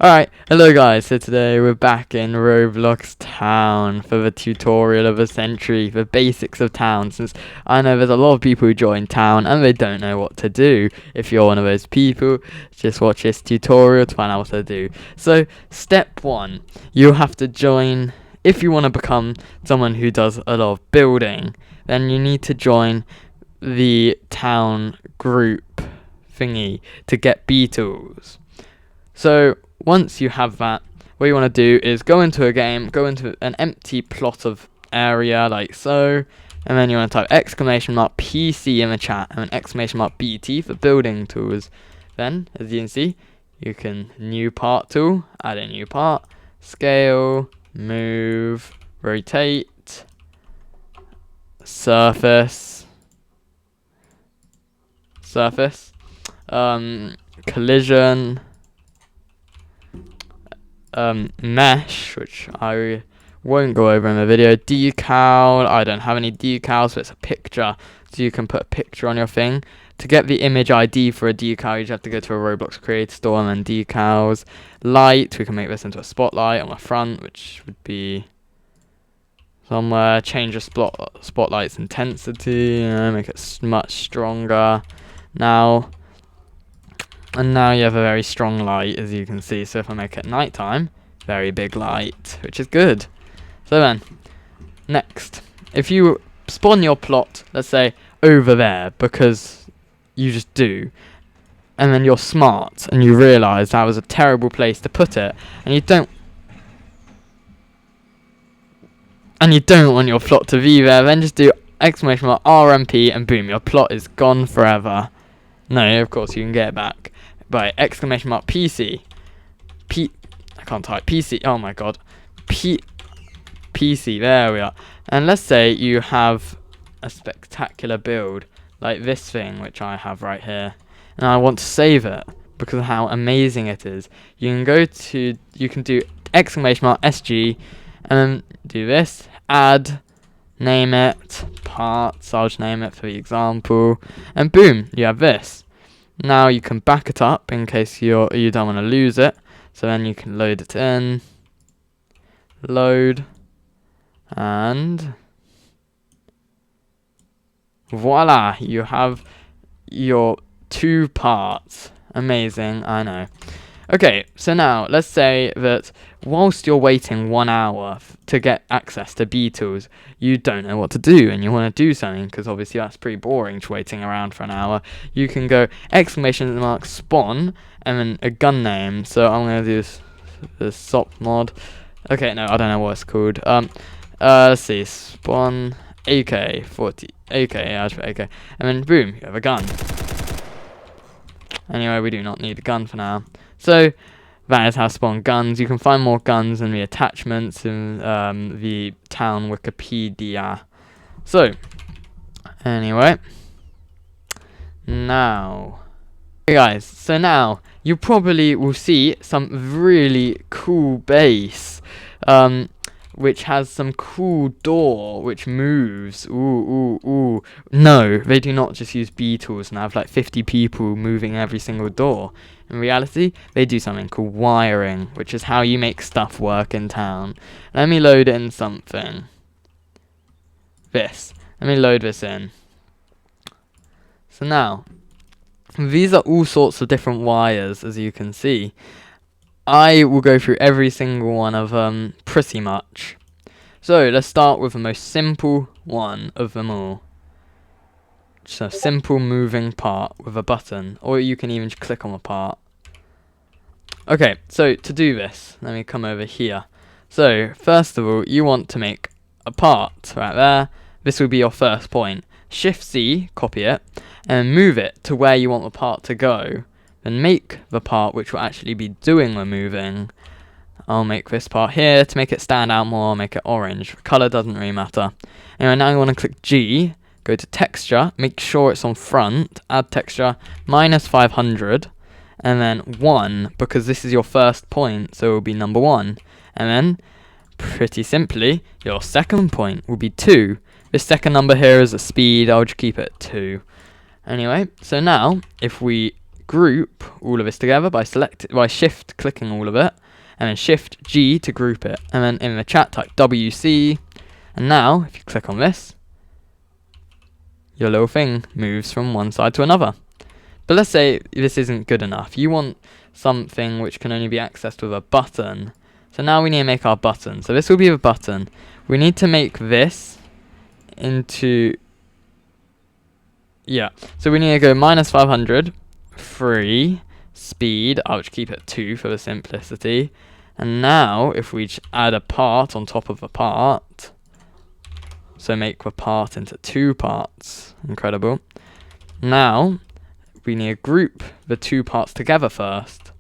Alright, hello guys, so today we're back in Roblox Town for the tutorial of the century, the basics of town, since I know there's a lot of people who join town and they don't know what to do. If you're one of those people, just watch this tutorial to find out what to do. So, step 1, you have to join, if you want to become someone who does a lot of building, then you need to join the town group thingy to get beetles. So, once you have that, what you want to do is go into a game, go into an empty plot of area like so, and then you want to type exclamation mark PC in the chat and an exclamation mark BT for building tools. Then, as you can see, you can new part tool, add a new part, scale, move, rotate, surface, collision, mesh, which I won't go over in the video, decal. I don't have any decals, so it's a picture, so you can put a picture on your thing. To get the image ID for a decal, you just have to go to a Roblox Creator Store and then decals. Light, we can make this into a spotlight on the front, which would be somewhere. Change the spotlight's intensity, make it much stronger. And now you have a very strong light, as you can see. So if I make it nighttime, very big light, which is good. So then, next, if you spawn your plot, let's say, over there, because you just do, and then you're smart, and you realise that was a terrible place to put it, and you don't want your plot to be there, then just do exclamation mark RMP, and boom, your plot is gone forever. No, of course, you can get it back by exclamation mark PC. I can't type PC. Oh my god. PC. There we are. And let's say you have a spectacular build like this thing, which I have right here, and I want to save it because of how amazing it is. You can do exclamation mark SG, and then do this. Add. Name it parts. I'll just name it for the example, and boom, you have this. Now you can back it up in case you don't want to lose it. So then you can load it in, load, and voila, you have your 2 parts. Amazing, I know. Okay, so now let's say that whilst you're waiting 1 hour to get access to beetles, you don't know what to do and you want to do something, because obviously that's pretty boring to waiting around for an hour. You can go exclamation mark spawn and then a gun name. So I'm going to do this SOP mod. Okay, no, I don't know what it's called. Let's see, spawn AK-40, AK, yeah, I'll just put AK, and then boom, you have a gun. Anyway, we do not need a gun for now. So that is how to spawn guns. You can find more guns in the attachments in the town Wikipedia. So anyway, now, hey guys, so now you probably will see some really cool base, which has some cool door which moves. Ooh. No, they do not just use beetles and have like 50 people moving every single door. In reality, they do something called wiring, which is how you make stuff work in town. Let me load in something. Let me load this in. So now, these are all sorts of different wires, as you can see. I will go through every single one of them pretty much. So let's start with the most simple one of them all. Just a simple moving part with a button, or you can even just click on the part. Okay, so to do this, let me come over here. So first of all, you want to make a part right there. This will be your first point. Shift C, copy it, and move it to where you want the part to go. Then make the part which will actually be doing the moving. I'll make this part here to make it stand out more. I'll make it orange. The color doesn't really matter. Anyway, now you want to click G, go to texture, make sure it's on front, add texture, -500, and then 1, because this is your first point, so it will be number 1. And then, pretty simply, your second point will be 2. This second number here is a speed, I'll just keep it 2. Anyway, so now, if we group all of this together by shift clicking all of it, and then shift G to group it, and then in the chat type WC, and now if you click on this, your little thing moves from one side to another. But let's say this isn't good enough. You want something which can only be accessed with a button. So now we need to make our button. So this will be the button. We need to make this into... Yeah. So we need to go -500, free, speed. I'll just keep it 2 for the simplicity. And now if we add a part on top of a part... So make the part into 2 parts. Incredible. Now, we need to group the 2 parts together first.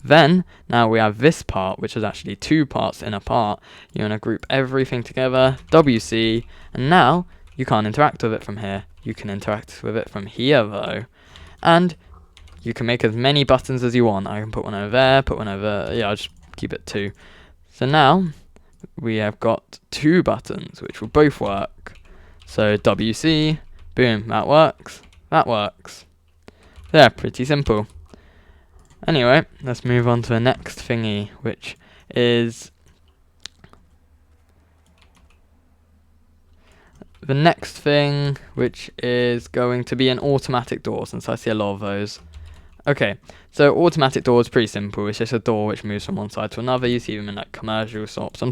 Then, now we have this part, which is actually 2 parts in a part. You want to group everything together, WC, and now you can't interact with it from here. You can interact with it from here though. And you can make as many buttons as you want. I can put one over there, put one over, yeah, I'll just keep it 2. So now, we have got 2 buttons which will both work. So WC, boom, that works, that works. Yeah, pretty simple. Anyway, let's move on to the next thingy, which is the next thing, which is going to be an automatic door, since I see a lot of those. Okay, so automatic door is pretty simple. It's just a door which moves from one side to another. You see them in like commercial shops. I'm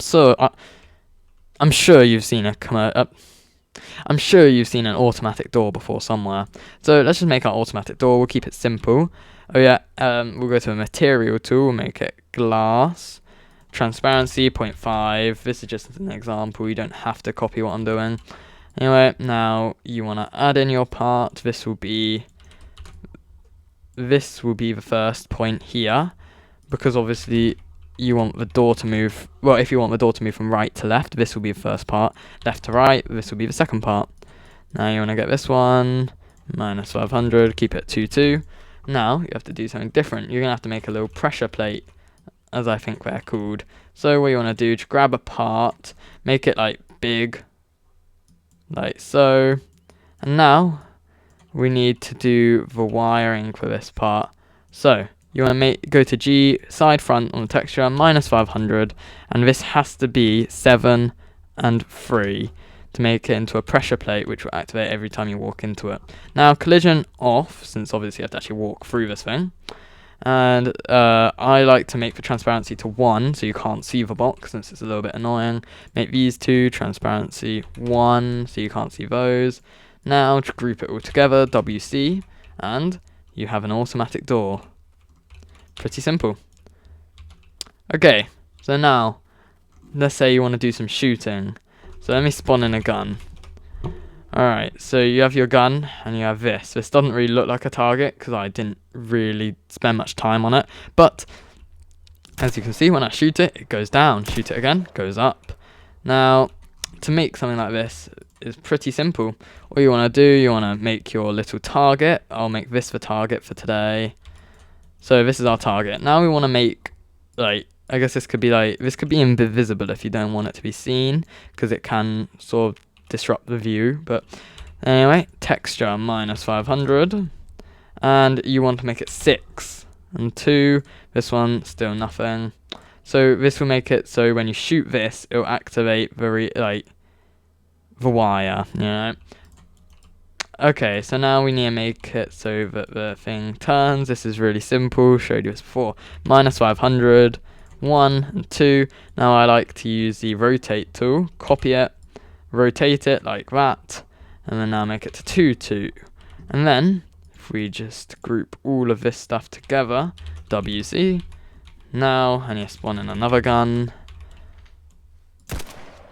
sure you've seen I'm sure you've seen an automatic door before somewhere. So let's just make our automatic door. We'll keep it simple. Oh yeah, we'll go to a material tool. We'll make it glass. Transparency 0.5. This is just an example. You don't have to copy what I'm doing. Anyway, now you want to add in your part. This will be the first point here, because obviously you want the door to move, well, if you want the door to move from right to left, this will be the first part, left to right, this will be the second part. Now you want to get this one, -500, keep it 2, Now you have to do something different. You're going to have to make a little pressure plate, as I think they're called. So what you want to do is grab a part, make it like big, like so, and now we need to do the wiring for this part. So you want to go to G, side front on the texture, -500, and this has to be 7 and 3 to make it into a pressure plate, which will activate every time you walk into it. Now collision off, since obviously you have to actually walk through this thing. And I like to make the transparency to 1, so you can't see the box, since it's a little bit annoying. Make these 2, transparency 1, so you can't see those. Now to group it all together, WC, and you have an automatic door. Pretty simple. Okay, so now, let's say you want to do some shooting. So let me spawn in a gun. Alright, so you have your gun, and you have this. This doesn't really look like a target, because I didn't really spend much time on it. But, as you can see, when I shoot it, it goes down. Shoot it again, goes up. Now, to make something like this is pretty simple. All you want to do, you want to make your little target. I'll make this the target for today. So this is our target. Now we want to make, like, I guess this could be invisible if you don't want it to be seen, because it can sort of disrupt the view. But anyway, texture -500, and you want to make it 6 and 2. This one still nothing. So this will make it so when you shoot this, it will activate the wire, you know. Okay, so now we need to make it so that the thing turns. This is really simple, showed you this before. -500, 1 and 2. Now I like to use the rotate tool, copy it, rotate it like that, and then now make it to 2, 2. And then, if we just group all of this stuff together, WC, now I need to spawn in another gun.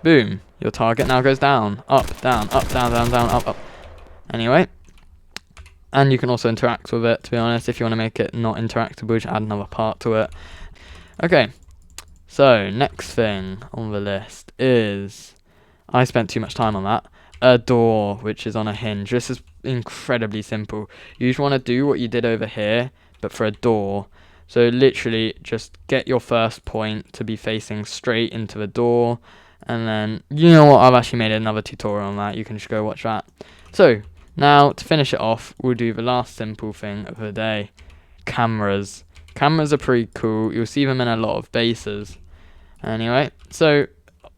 Boom, your target now goes down, up, down, down, up, up. Anyway, and you can also interact with it, to be honest. If you want to make it not interactable, just add another part to it. Okay, so next thing on the list is, I spent too much time on that, a door which is on a hinge. This is incredibly simple. You just want to do what you did over here, but for a door. So literally just get your first point to be facing straight into the door, and then, you know what, I've actually made another tutorial on that. You can just go watch that. So now to finish it off, we'll do the last simple thing of the day. cameras. Cameras are pretty cool. You'll see them in a lot of bases. Anyway, so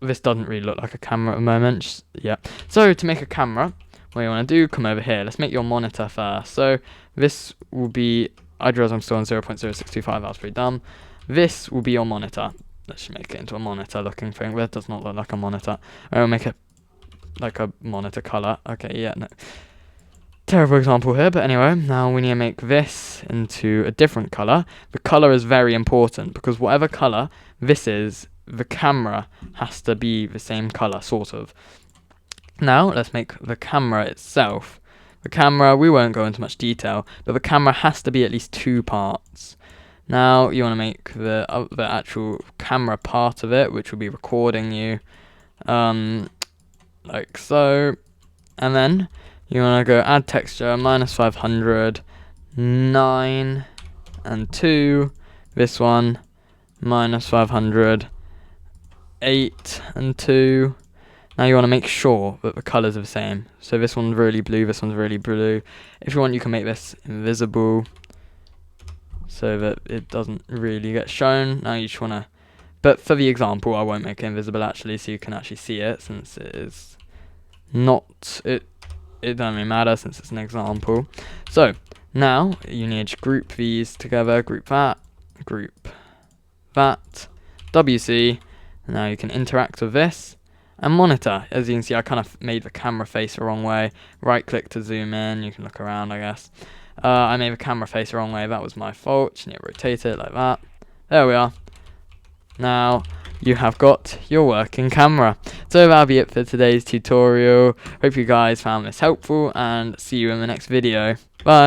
this doesn't really look like a camera at the moment. Yeah. So to make a camera, what you want to do, come over here. Let's make your monitor first. So this will be, I realize I'm still on 0.0625. That's pretty dumb. This will be your monitor. Let's just make it into a monitor looking thing. That does not look like a monitor. I'll make it like a monitor color. Okay, yeah, no. Terrible example here, but anyway, now we need to make this into a different color. The color is very important because whatever color this is, the camera has to be the same color, sort of. Now, let's make the camera itself. The camera, we won't go into much detail, but the camera has to be at least 2 parts. Now, you want to make the actual camera part of it, which will be recording you, like so. And then you want to go add texture, -500, 9, and 2. This one, -500, 8, and 2. Now you want to make sure that the colours are the same. So this one's really blue, this one's really blue. If you want, you can make this invisible so that it doesn't really get shown. Now you just want to, but for the example, I won't make it invisible actually, so you can actually see it, since it is not, it doesn't really matter since it's an example. So now you need to group these together, group that, WC. Now you can interact with this. And monitor, as you can see, I kind of made the camera face the wrong way. Right click to zoom in, you can look around, I guess. I made the camera face the wrong way, that was my fault. Just need to rotate it like that. There we are. Now you have got your working camera. So that'll be it for today's tutorial. Hope you guys found this helpful, and see you in the next video. Bye.